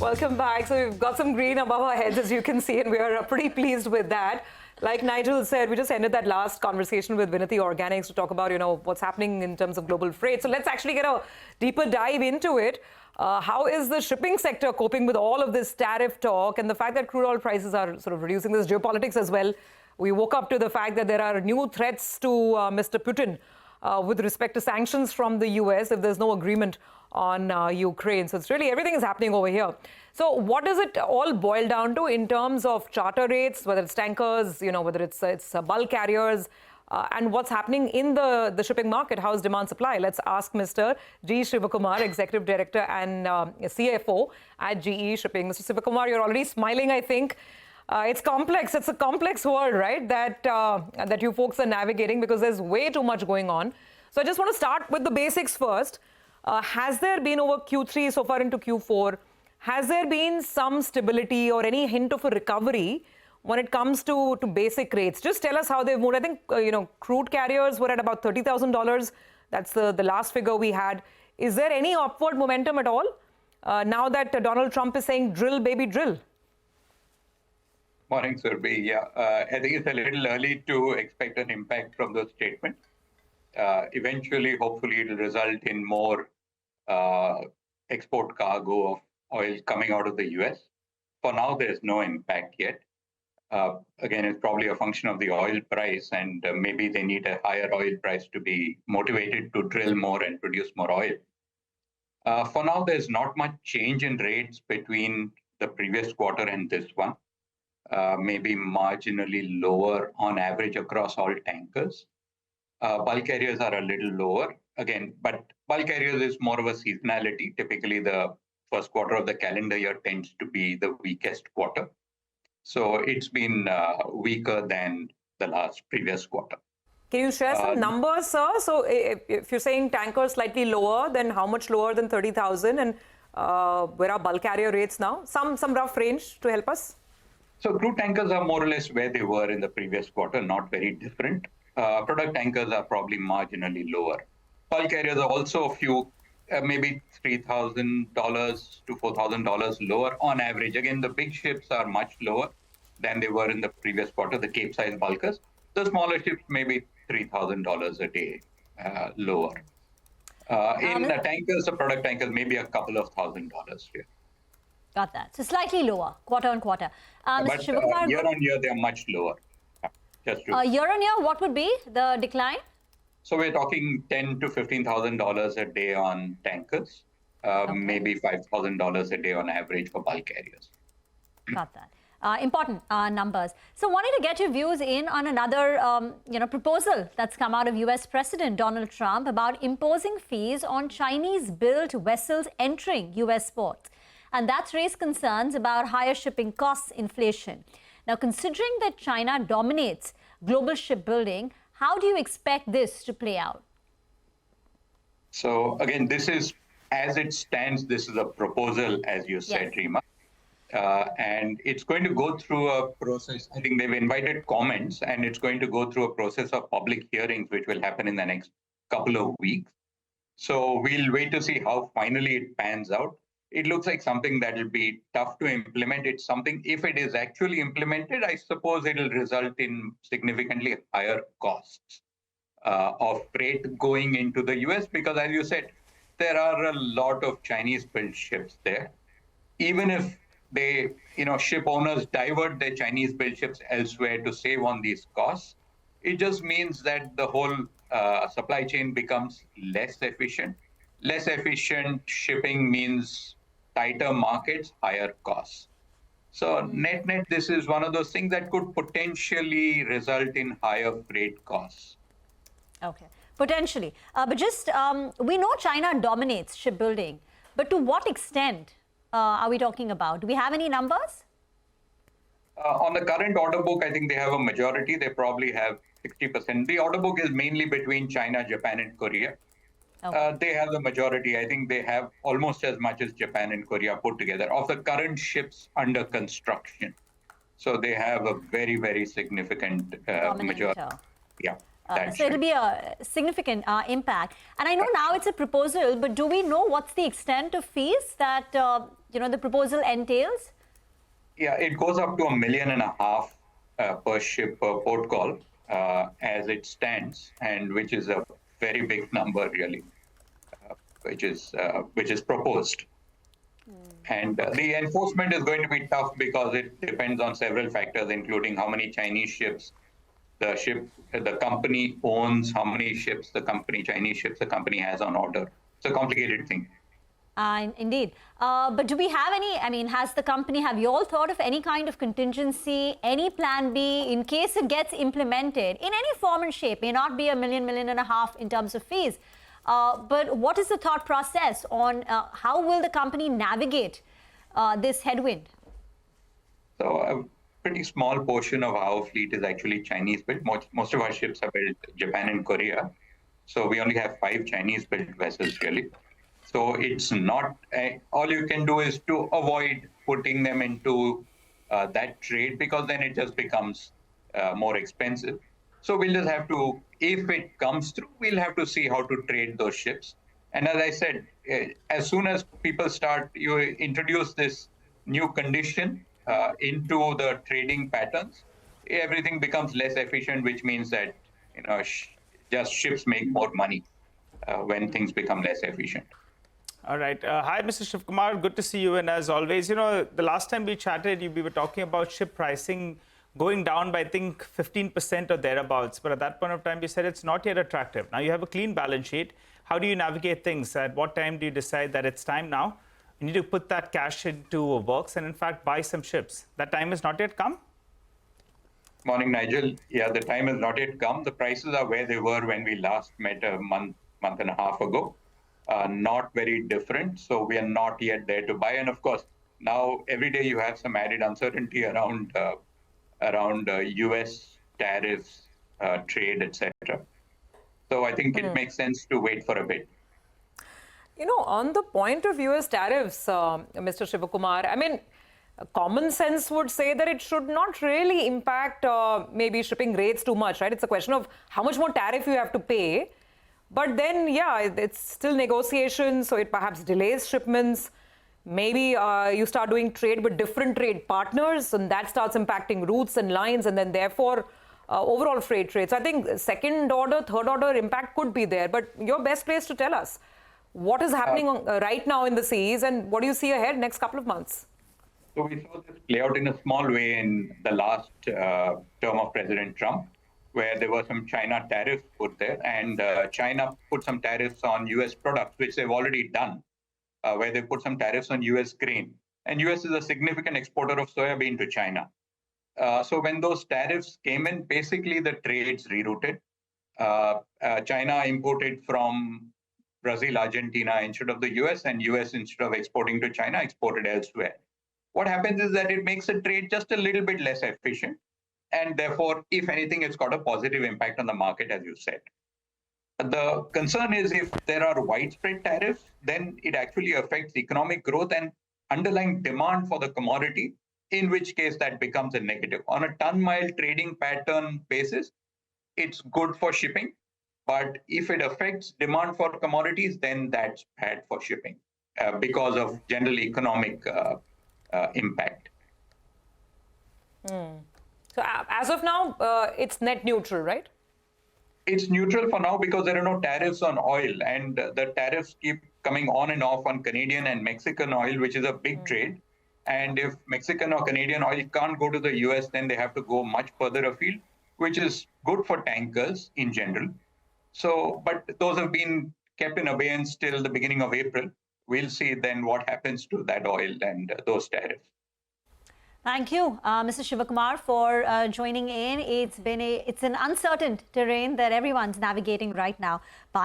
Welcome back. So we've got some green above our heads, as you can see, and we are pretty pleased with that. Like Nigel said, we just ended that last conversation with Vinati Organics to talk about, what's happening in terms of global freight. So let's actually get a deeper dive into it. How is the shipping sector coping with all of this tariff talk and the fact that crude oil prices are sort of reducing? This geopolitics as well. We woke up to the fact that there are new threats to Mr. Putin with respect to sanctions from the US if there's no agreement on Ukraine. So it's really everything is happening over here. So what does it all boil down to in terms of charter rates, whether it's tankers, whether it's bulk carriers, and what's happening in the shipping market? How's demand supply? Let's ask Mr. G Shivakumar, Executive Director and CFO at GE Shipping. Mr. Shivakumar, you're already smiling, I think. It's complex. It's a complex world, right, that you folks are navigating because there's way too much going on. So I just want to start with the basics first. Has there been over Q3 so far into Q4, has there been some stability or any hint of a recovery when it comes to basic rates? Just tell us how they've moved. I think, crude carriers were at about $30,000. That's the last figure we had. Is there any upward momentum at all now that Donald Trump is saying drill, baby, drill? Morning, Surabhi. Yeah, I think it's a little early to expect an impact from those statements. Eventually, hopefully, it will result in more export cargo of oil coming out of the US. For now, there's no impact yet. Again, it's probably a function of the oil price, and maybe they need a higher oil price to be motivated to drill more and produce more oil. For now, there's not much change in rates between the previous quarter and this one. Maybe marginally lower on average across all tankers. Bulk carriers are a little lower, again, but bulk carriers is more of a seasonality. Typically, the first quarter of the calendar year tends to be the weakest quarter. So it's been weaker than the previous quarter. Can you share some numbers, sir? So if you're saying tankers slightly lower, then how much lower than 30,000? And where are bulk carrier rates now? Some rough range to help us. So crude tankers are more or less where they were in the previous quarter, not very different. Product tankers are probably marginally lower. Bulk carriers are also a few, maybe $3,000 to $4,000 lower on average. Again, the big ships are much lower than they were in the previous quarter, the Cape-size bulkers. The smaller ships, maybe $3,000 a day lower. In the tankers, the product tankers, maybe a couple of $1,000 here. Got that. So slightly lower, quarter on quarter. But year on year, they are much lower. Year on year, what would be the decline? So we're talking $10,000 to $15,000 a day on tankers, maybe $5,000 a day on average for bulk carriers. Got that. Important numbers. So wanted to get your views in on another proposal that's come out of US President Donald Trump about imposing fees on Chinese-built vessels entering US ports. And that's raised concerns about higher shipping costs, inflation. Now, considering that China dominates global shipbuilding, how do you expect this to play out? So, again, this is, as it stands, this is a proposal, as you said, yes. Reema. And it's going to go through a process. I think they've invited comments, and it's going to go through a process of public hearings, which will happen in the next couple of weeks. So we'll wait to see how finally it pans out. It looks like something that will be tough to implement. It's something, if it is actually implemented, I suppose it will result in significantly higher costs of freight going into the US, because as you said, there are a lot of Chinese-built ships there. Even if they, ship owners divert their Chinese-built ships elsewhere to save on these costs, it just means that the whole supply chain becomes less efficient. Less efficient shipping means tighter markets, higher costs. So net-net, this is one of those things that could potentially result in higher freight costs. Okay, potentially. But just, we know China dominates shipbuilding, but to what extent are we talking about? Do we have any numbers? On the current order book, I think they have a majority. They probably have 60%. The order book is mainly between China, Japan, and Korea. Okay. They have the majority. I think they have almost as much as Japan and Korea put together of the current ships under construction. So they have a very, very significant majority. Yeah. So it'll be a significant impact. And I know now it's a proposal, but do we know what's the extent of fees that the proposal entails? Yeah, it goes up to $1.5 million per ship per port call as it stands, and which is a very big number, really, which is proposed. And the enforcement is going to be tough because it depends on several factors, including how many Chinese ships the company owns, how many Chinese ships the company has on order. It's a complicated thing. Indeed. But do we have have you all thought of any kind of contingency, any plan B in case it gets implemented in any form and shape? May not be $1 million, $1.5 million in terms of fees. But what is the thought process on how will the company navigate this headwind? So a pretty small portion of our fleet is actually Chinese built. Most of our ships are built in Japan and Korea. So we only have 5 Chinese built vessels, really. So it's not, all you can do is to avoid putting them into that trade, because then it just becomes more expensive. So we'll just have to, if it comes through, we'll have to see how to trade those ships. And as I said, as soon as you introduce this new condition into the trading patterns, everything becomes less efficient, which means that just ships make more money when things become less efficient. All right. Hi, Mr. Shivakumar. Good to see you. And as always, the last time we chatted, we were talking about ship pricing going down by, I think, 15% or thereabouts. But at that point of time, you said it's not yet attractive. Now you have a clean balance sheet. How do you navigate things? At what time do you decide that it's time now? You need to put that cash into works and, in fact, buy some ships. That time has not yet come? Morning, Nigel. Yeah, the time has not yet come. The prices are where they were when we last met a month and a half ago. Not very different. So we are not yet there to buy. And of course, now every day you have some added uncertainty around US tariffs, trade, etc. So I think it makes sense to wait for a bit. On the point of US tariffs, Mr. Shivakumar, I mean, common sense would say that it should not really impact maybe shipping rates too much, right? It's a question of how much more tariff you have to pay. But then, yeah, it's still negotiations, so it perhaps delays shipments. Maybe you start doing trade with different trade partners, and that starts impacting routes and lines, and then therefore overall freight rates. I think second order, third order impact could be there. But you're best placed to tell us what is happening right now in the seas, and what do you see ahead next couple of months? So we saw this play out in a small way in the last term of President Trump, where there were some China tariffs put there, and China put some tariffs on US products, which they've already done, where they put some tariffs on US grain. And US is a significant exporter of soybean to China. So when those tariffs came in, basically the trades rerouted. China imported from Brazil, Argentina instead of the US, and US, instead of exporting to China, exported elsewhere. What happens is that it makes the trade just a little bit less efficient. And therefore, if anything, it's got a positive impact on the market, as you said. The concern is if there are widespread tariffs, then it actually affects economic growth and underlying demand for the commodity, in which case that becomes a negative. On a ton-mile trading pattern basis, it's good for shipping. But if it affects demand for commodities, then that's bad for shipping because of general economic impact. So as of now, it's net neutral, right? It's neutral for now because there are no tariffs on oil, and the tariffs keep coming on and off on Canadian and Mexican oil, which is a big trade. And if Mexican or Canadian oil can't go to the US, then they have to go much further afield, which is good for tankers in general. So, but those have been kept in abeyance till the beginning of April. We'll see then what happens to that oil and those tariffs. Thank you, Mr. Shivakumar, for joining in. It's an uncertain terrain that everyone's navigating right now. Bye.